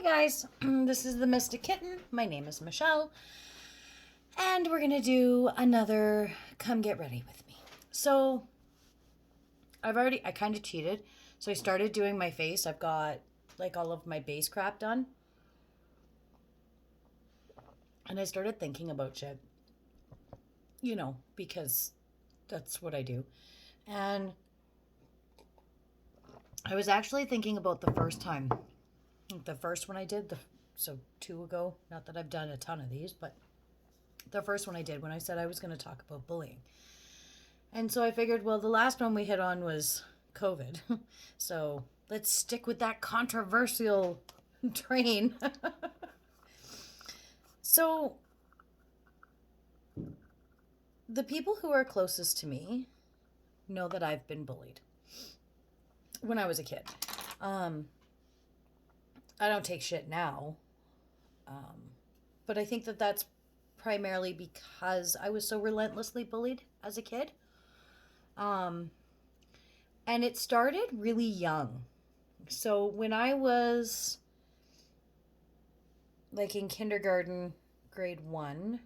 Hi guys, this is the Mystic Kitten. My name is Michelle, and we're gonna do another Come Get Ready with Me. So, I kind of cheated. So I started doing my face. I've got like all of my base crap done. And I started thinking about shit, because that's what I do. And I was actually thinking about the first time. The first one I did, so 2 ago, not that I've done a ton of these, but the first one I did when I said I was going to talk about bullying. And so I figured, well, the last one we hit on was COVID. So let's stick with that controversial train. So the people who are closest to me know that I've been bullied when I was a kid. I don't take shit now. But I think that that's primarily because I was so relentlessly bullied as a kid. And it started really young. So when I was like in kindergarten, grade 1,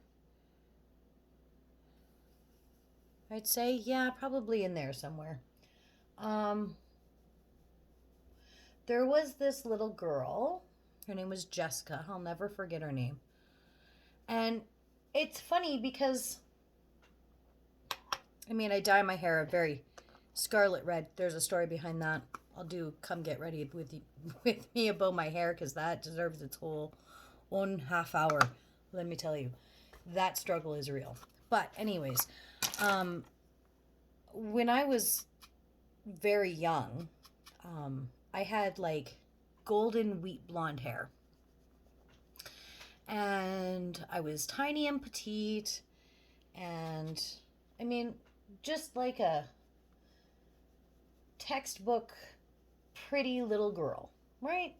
I'd say, yeah, probably in there somewhere. There was this little girl. Her name was Jessica. I'll never forget her name. And it's funny because, I dye my hair a very scarlet red. There's a story behind that. I'll do Come Get Ready with me about my hair because that deserves its whole 1.5 hour. Let me tell you, that struggle is real. But anyways, when I was very young, I had like golden wheat blonde hair. And I was tiny and petite. And just like a textbook pretty little girl, right?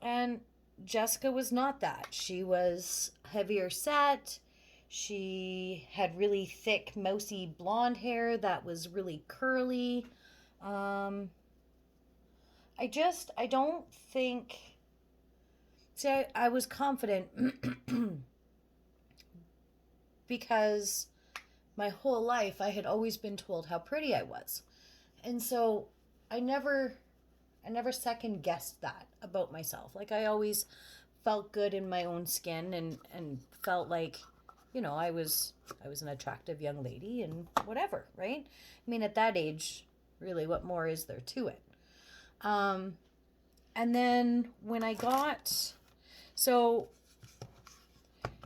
And Jessica was not that. She was heavier set. She had really thick, mousy blonde hair that was really curly. I don't think. See, I was confident because my whole life I had always been told how pretty I was. And so I never second guessed that about myself. Like I always felt good in my own skin and felt like, I was an attractive young lady and whatever, right? At that age, really, what more is there to it? And then when I got, so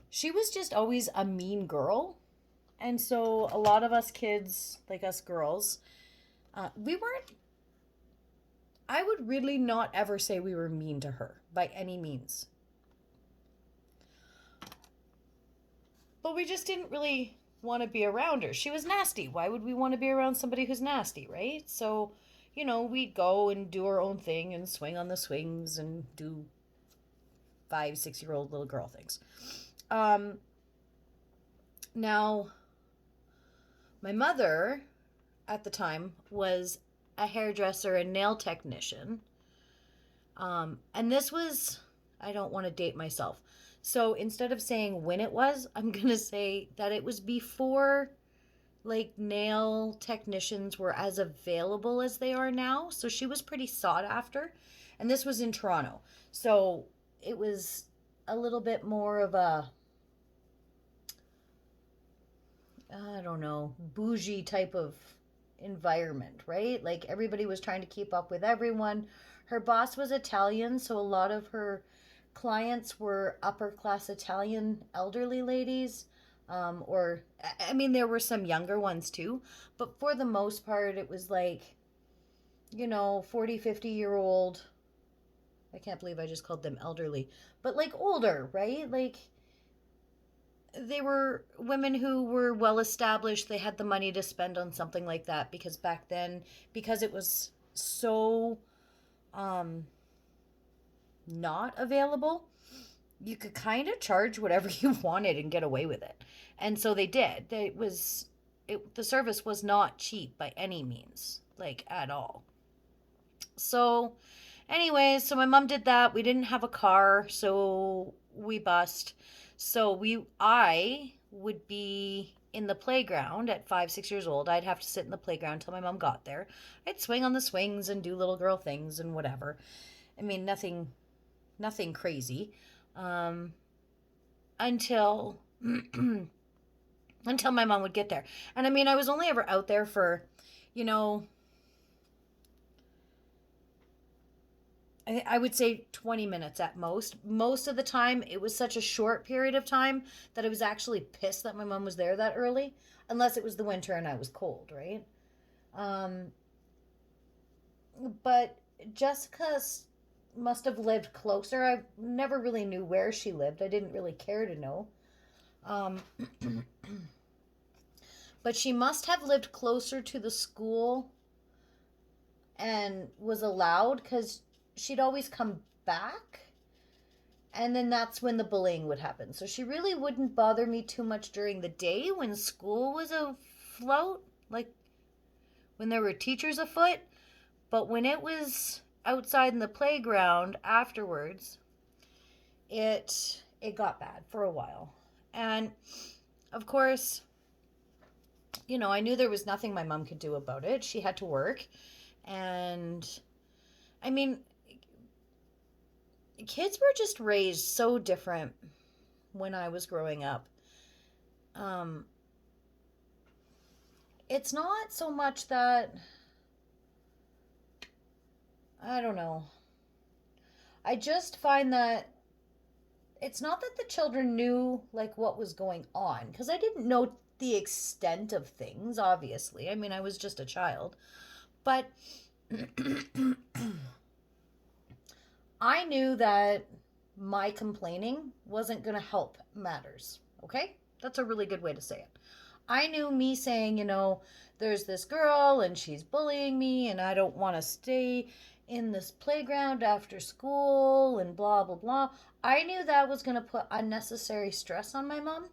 she was just always a mean girl. And so a lot of us kids, like us girls, we weren't, I would really not ever say we were mean to her by any means. But we just didn't really want to be around her. She was nasty. Why would we want to be around somebody who's nasty, right? So, we'd go and do our own thing and swing on the swings and do 5, 6-year-old little girl things. Now, my mother at the time was a hairdresser and nail technician. And this was, I don't want to date myself. So instead of saying when it was, I'm going to say that it was before like nail technicians were as available as they are now. So she was pretty sought after. And this was in Toronto. So it was a little bit more of a, I don't know, bougie type of environment, right? Like everybody was trying to keep up with everyone. Her boss was Italian, so a lot of her clients were upper class Italian elderly ladies. There were some younger ones too, but for the most part, it was like, 40, 50-year-old. I can't believe I just called them elderly, but like older, right? Like they were women who were well established. They had the money to spend on something like that because back then, because it was so not available, you could kind of charge whatever you wanted and get away with it. And so they did. The service was not cheap by any means, like at all. So Anyways, so my mom did that. We didn't have a car, so we bussed. I would be in the playground at 5, 6 years old. I'd have to sit in the playground until my mom got there. I'd swing on the swings and do little girl things and whatever. I mean, nothing crazy. Um, until until my mom would get there. And I mean, I was only ever out there for, you know, I would say 20 minutes at most. Most of the time, it was such a short period of time that I was actually pissed that my mom was there that early, unless it was the winter and I was cold, right? Um, but Jessica must have lived closer. I never really knew where she lived. I didn't really care to know. Um, but she must have lived closer to the school and was allowed because she'd always come back. And then that's when the bullying would happen. So she really wouldn't bother me too much during the day when school was afloat, like when there were teachers afoot. But when it was outside in the playground afterwards, it got bad for a while. And of course, I knew there was nothing my mom could do about it. She had to work. And I mean, kids were just raised so different when I was growing up. Um, it's not so much that, I don't know. I just find that it's not that the children knew like what was going on because I didn't know the extent of things, obviously. I mean, I was just a child. But I knew that my complaining wasn't going to help matters. Okay? That's a really good way to say it. I knew me saying, there's this girl and she's bullying me and I don't want to stay in this playground after school and blah, blah, blah. I knew that was going to put unnecessary stress on my mom.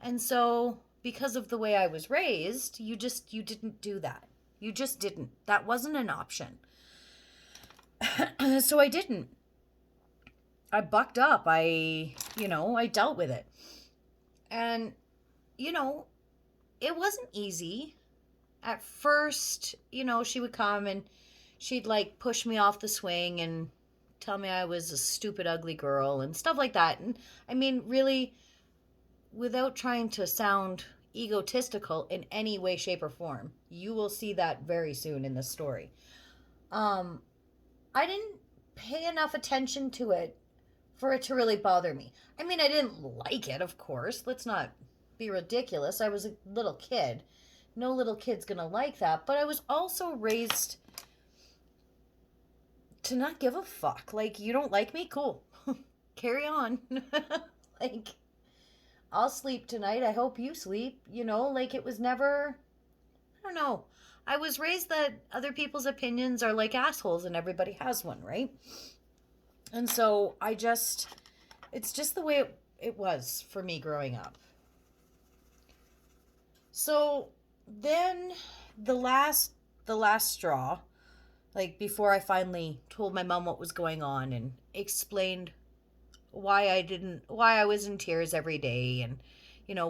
And so, because of the way I was raised, you didn't do that. You just didn't. That wasn't an option. So I didn't. I bucked up. I dealt with it. And, it wasn't easy. At first, she would come and she'd like push me off the swing and tell me I was a stupid, ugly girl and stuff like that. And I mean, really, without trying to sound egotistical in any way, shape, or form, you will see that very soon in this story. I didn't pay enough attention to it for it to really bother me. I mean, I didn't like it, of course. Let's not be ridiculous. I was a little kid. No little kid's gonna like that. But I was also raised to not give a fuck. Like, you don't like me? Cool. Carry on. Like, I'll sleep tonight. I hope you sleep. Like it was never, I don't know. I was raised that other people's opinions are like assholes and everybody has one, right? And so it's just the way it was for me growing up. So then the last straw, like before I finally told my mom what was going on and explained why I was in tears every day and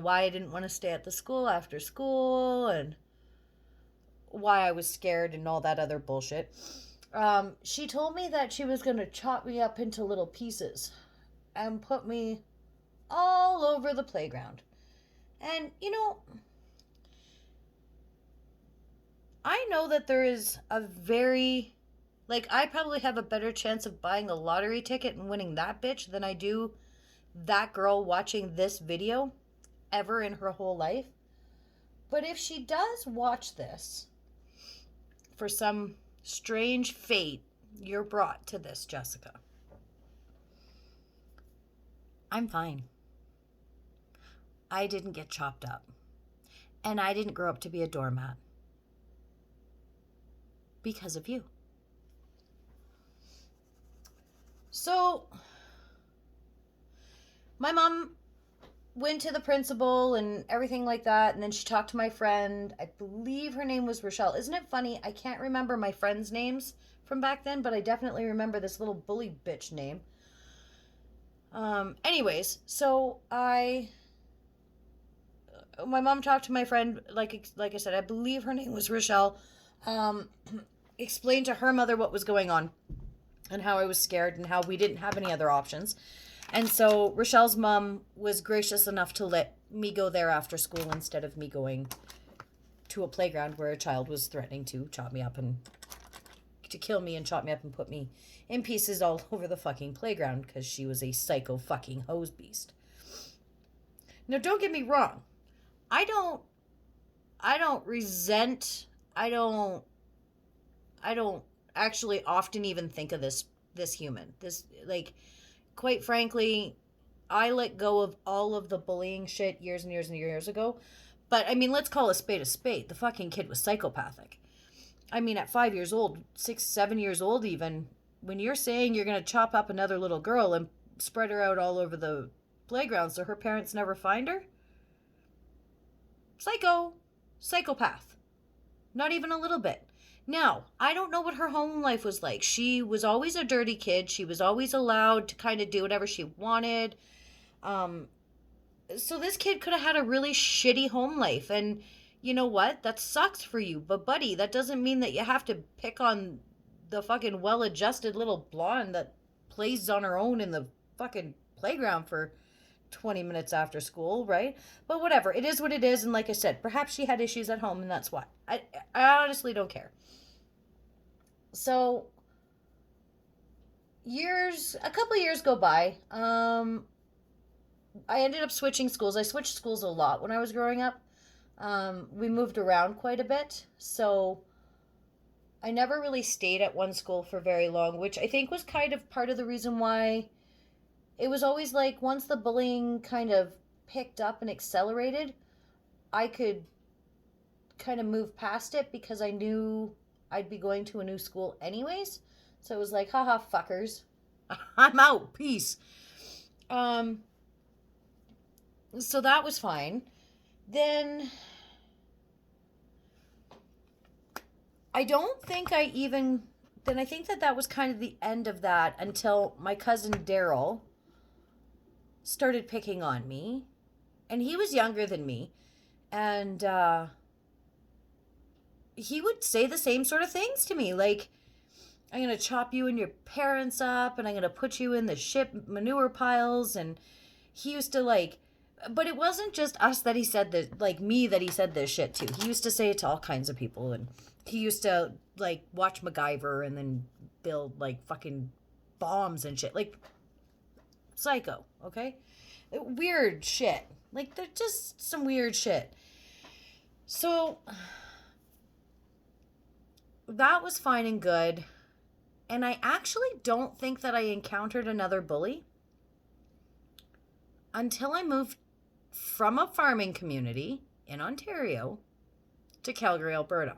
why I didn't want to stay at the school after school and why I was scared and all that other bullshit. She told me that she was going to chop me up into little pieces and put me all over the playground. And I know that there is a very, like, I probably have a better chance of buying a lottery ticket and winning that bitch than I do that girl watching this video ever in her whole life. But if she does watch this, for some strange fate you're brought to this, Jessica, I'm fine. I didn't get chopped up. And I didn't grow up to be a doormat. Because of you. So, my mom went to the principal and everything like that, and then she talked to my friend. I believe her name was Rochelle. Isn't it funny? I can't remember my friends' names from back then, but I definitely remember this little bully bitch name. Anyways, so my mom talked to my friend, like I said, I believe her name was Rochelle, um, explained to her mother what was going on and how I was scared and how we didn't have any other options. And so Rochelle's mom was gracious enough to let me go there after school instead of me going to a playground where a child was threatening to chop me up and to kill me and chop me up and put me in pieces all over the fucking playground because she was a psycho fucking hose beast. Now, don't get me wrong. I don't resent, I don't actually often even think of this human. This, like, quite frankly, I let go of all of the bullying shit years and years and years ago. But I mean, let's call a spade a spade. The fucking kid was psychopathic. I mean, at 5 years old, 6, 7 years old even, when you're saying you're going to chop up another little girl and spread her out all over the playground so her parents never find her? Psychopath. Not even a little bit. Now, I don't know what her home life was like. She was always a dirty kid. She was always allowed to kind of do whatever she wanted. So this kid could have had a really shitty home life. And you know what? That sucks for you. But buddy, that doesn't mean that you have to pick on the fucking well-adjusted little blonde that plays on her own in the fucking playground for 20 minutes after school, right? But whatever. It is what it is. And like I said, perhaps she had issues at home and that's why. I honestly don't care. So a couple years go by. I ended up switching schools. I switched schools a lot when I was growing up. We moved around quite a bit. So I never really stayed at one school for very long, which I think was kind of part of the reason why it was always like once the bullying kind of picked up and accelerated, I could kind of move past it because I knew I'd be going to a new school anyways. So it was like, haha, fuckers. I'm out. Peace. So that was fine. Then I don't think I even then I think that was kind of the end of that until my cousin Daryl started picking on me. And he was younger than me. And he would say the same sort of things to me. Like, I'm going to chop you and your parents up and I'm going to put you in the shit manure piles. And he used to like, but it wasn't just us that he said this, like me that he said this shit to. He used to say it to all kinds of people. And he used to like watch MacGyver and then build like fucking bombs and shit. Like, psycho, okay? Weird shit. Like, they're just some weird shit. So that was fine and good. And I actually don't think that I encountered another bully until I moved from a farming community in Ontario to Calgary, Alberta.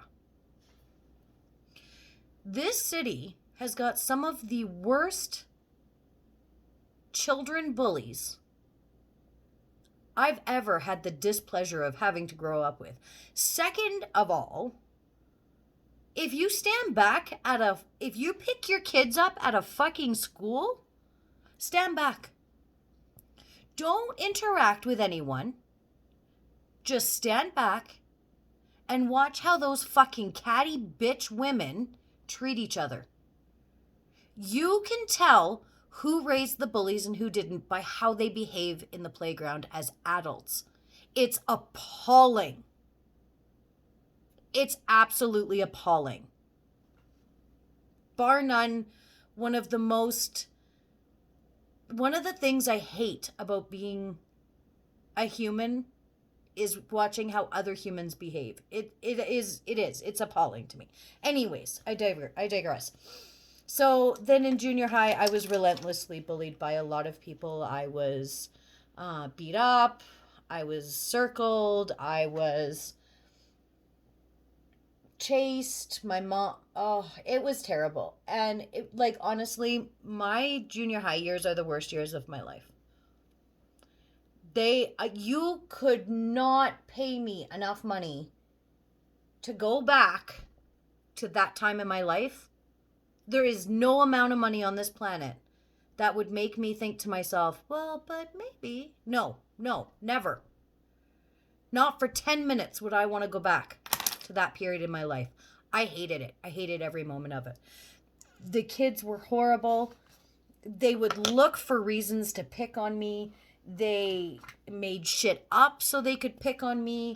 This city has got some of the worst children bullies I've ever had the displeasure of having to grow up with. Second of all, if you stand back if you pick your kids up at a fucking school, stand back. Don't interact with anyone. Just stand back and watch how those fucking catty bitch women treat each other. You can tell who raised the bullies and who didn't by how they behave in the playground as adults. It's appalling. It's absolutely appalling. Bar none, one of the things I hate about being a human is watching how other humans behave. It's appalling to me. Anyways, I digress. So then in junior high, I was relentlessly bullied by a lot of people. I was beat up. I was circled. I was chased. My mom, it was terrible. And honestly, my junior high years are the worst years of my life. You could not pay me enough money to go back to that time in my life There is no amount of money on this planet that would make me think to myself, well, but maybe. No, no, never. Not for 10 minutes would I want to go back to that period in my life. I hated it. I hated every moment of it. The kids were horrible. They would look for reasons to pick on me. They made shit up so they could pick on me.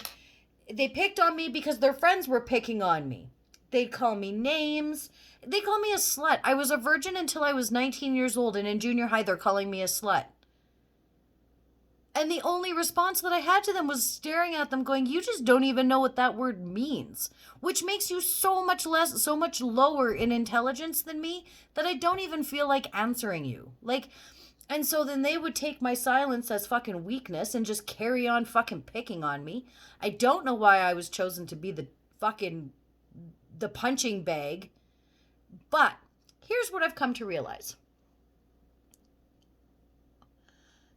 They picked on me because their friends were picking on me. They'd call me names. They call me a slut. I was a virgin until I was 19 years old, and in junior high, they're calling me a slut. And the only response that I had to them was staring at them going, you just don't even know what that word means, which makes you so much lower in intelligence than me that I don't even feel like answering you. And so then they would take my silence as fucking weakness and just carry on fucking picking on me. I don't know why I was chosen to be the punching bag. But here's what I've come to realize.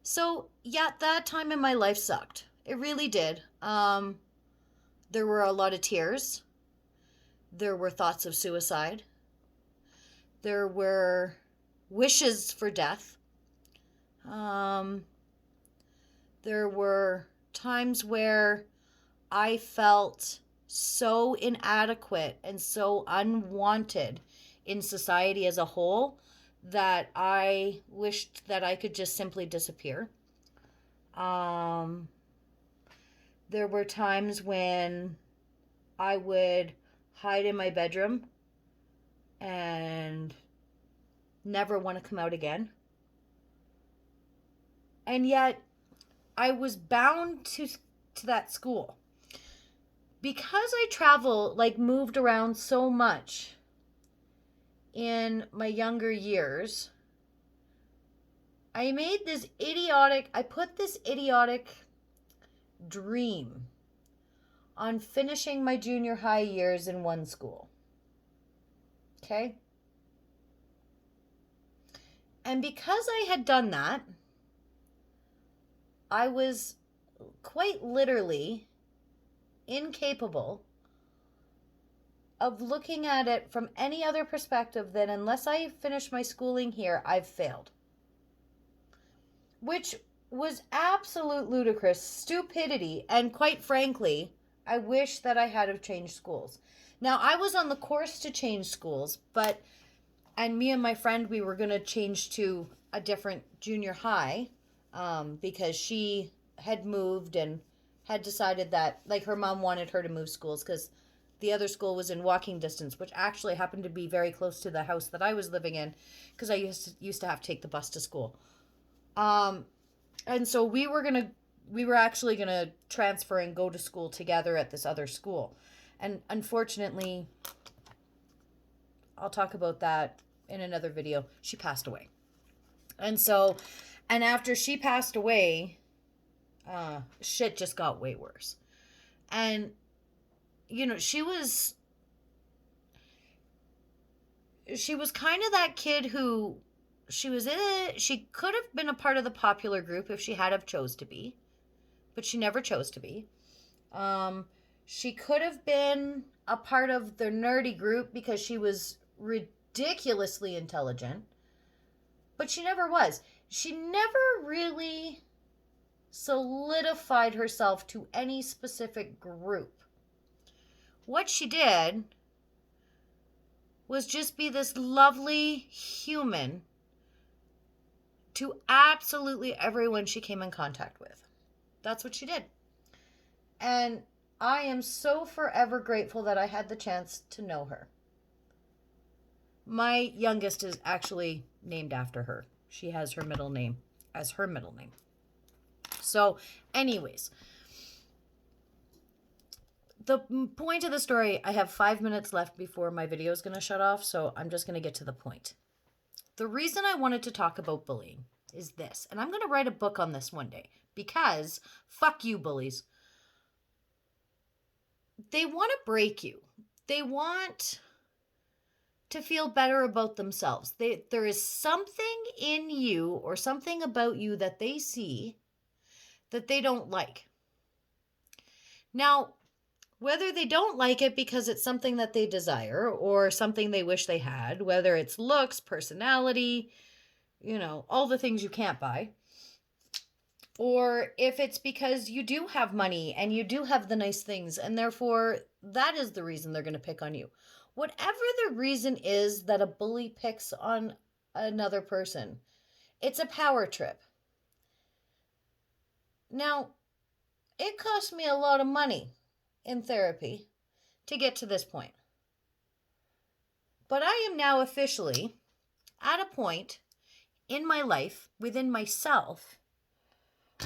So, yeah, that time in my life sucked. It really did. There were a lot of tears. There were thoughts of suicide. There were wishes for death. There were times where I felt so inadequate and so unwanted in society as a whole that I wished that I could just simply disappear. There were times when I would hide in my bedroom and never want to come out again. And yet I was bound to that school. Because I moved around so much in my younger years, I put this idiotic dream on finishing my junior high years in one school. Okay? And because I had done that, I was quite literally incapable of looking at it from any other perspective than unless I finish my schooling here, I've failed. Which was absolute ludicrous stupidity, and quite frankly, I wish that I had have changed schools. Now, I was on the course to change schools, and me and my friend, we were going to change to a different junior high, because she had moved and had decided that, her mom wanted her to move schools because the other school was in walking distance, which actually happened to be very close to the house that I was living in because I used to have to take the bus to school. And so we were actually going to transfer and go to school together at this other school. And unfortunately, I'll talk about that in another video. She passed away. And after she passed away, shit just got way worse. And, she was kind of that kid who she could have been a part of the popular group if she had have chose to be, but she never chose to be. She could have been a part of the nerdy group because she was ridiculously intelligent, but she never was. She never really solidified herself to any specific group. What she did was just be this lovely human to absolutely everyone she came in contact with. That's what she did. And I am so forever grateful that I had the chance to know her. My youngest is actually named after her. She has her middle name as her middle name. So, anyways, the point of the story, I have 5 minutes left before my video is going to shut off, so I'm just going to get to the point. The reason I wanted to talk about bullying is this, and I'm going to write a book on this one day, because fuck you, bullies. They want to break you. They want to feel better about themselves. There is something in you or something about you that they see that they don't like. Now, Whether they don't like it because it's something that they desire or something they wish they had, whether it's looks, personality, all the things you can't buy, or if it's because you do have money and you do have the nice things, and therefore that is the reason they're going to pick on you. Whatever the reason is that a bully picks on another person, it's a power trip. Now, it cost me a lot of money in therapy to get to this point. But I am now officially at a point in my life, within myself,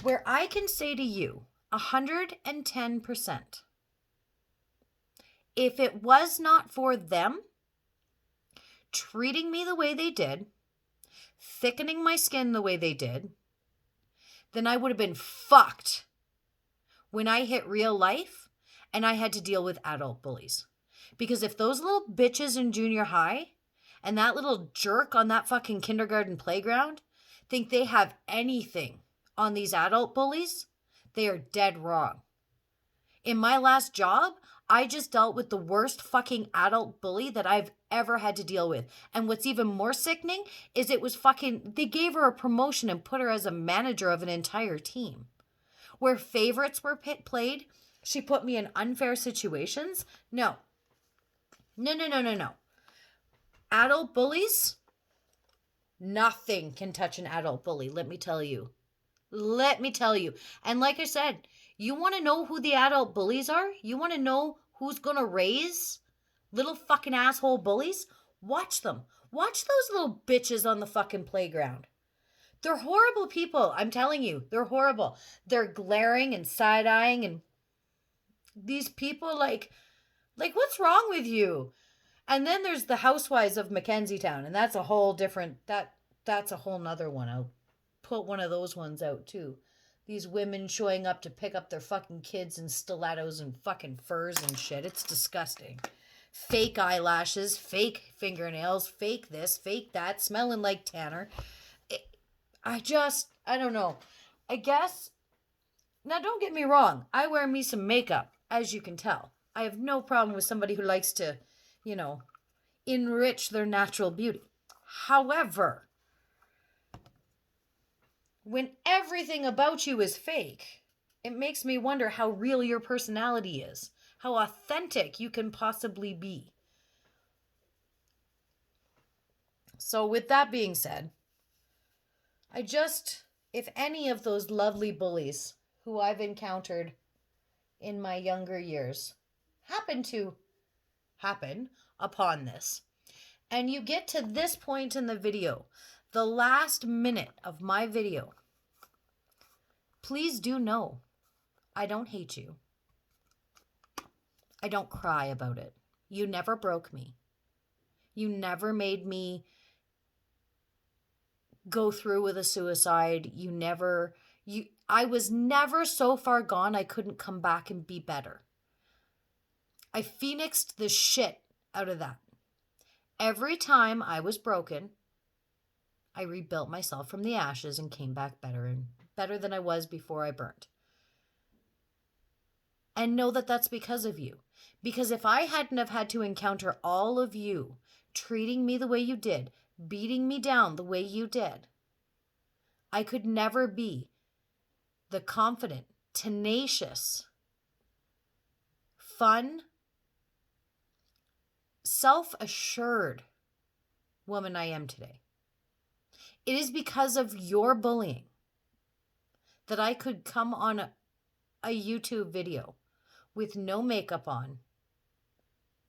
where I can say to you 110%, if it was not for them treating me the way they did, thickening my skin the way they did, then I would have been fucked when I hit real life and I had to deal with adult bullies. Because if those little bitches in junior high and that little jerk on that fucking kindergarten playground think they have anything on these adult bullies, they are dead wrong. In my last job, I just dealt with the worst fucking adult bully that I've ever had to deal with. And what's even more sickening is it was fucking, they gave her a promotion and put her as a manager of an entire team. Where favorites were played, she put me in unfair situations. No. No. Adult bullies, nothing can touch an adult bully, let me tell you. And like I said, you want to know who the adult bullies are? You want to know who's going to raise little fucking asshole bullies? Watch them. Watch those little bitches on the fucking playground. They're horrible people. I'm telling you, they're horrible. They're glaring and side-eyeing, and these people like what's wrong with you? And then there's the housewives of Mackenzietown, and that's a whole different, that's a whole nother one. I'll put one of those ones out too. These women showing up to pick up their fucking kids in stilettos and fucking furs and shit. It's disgusting. Fake eyelashes, fake fingernails, fake this, fake that, smelling like Tanner. I don't know. I guess, now don't get me wrong. I wear me some makeup, as you can tell. I have no problem with somebody who likes to, enrich their natural beauty. However, when everything about you is fake, it makes me wonder how real your personality is, how authentic you can possibly be. So with that being said, if any of those lovely bullies who I've encountered in my younger years happen upon this, and you get to this point in the video, the last minute of my video, please do know I don't hate you. I don't cry about it. You never broke me. You never made me go through with a suicide. I was never so far gone I couldn't come back and be better. I phoenixed the shit out of that. Every time I was broken, I rebuilt myself from the ashes and came back better than I was before I burnt. And know that that's because of you. Because if I hadn't have had to encounter all of you treating me the way you did, beating me down the way you did, I could never be the confident, tenacious, fun, self-assured woman I am today. It is because of your bullying that I could come on a YouTube video with no makeup on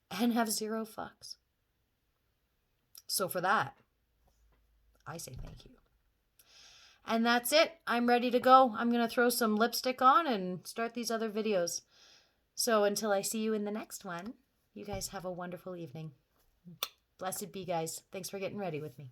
and have zero fucks. So for that, I say thank you. And that's it. I'm ready to go. I'm going to throw some lipstick on and start these other videos. So until I see you in the next one, you guys have a wonderful evening. Blessed be, guys. Thanks for getting ready with me.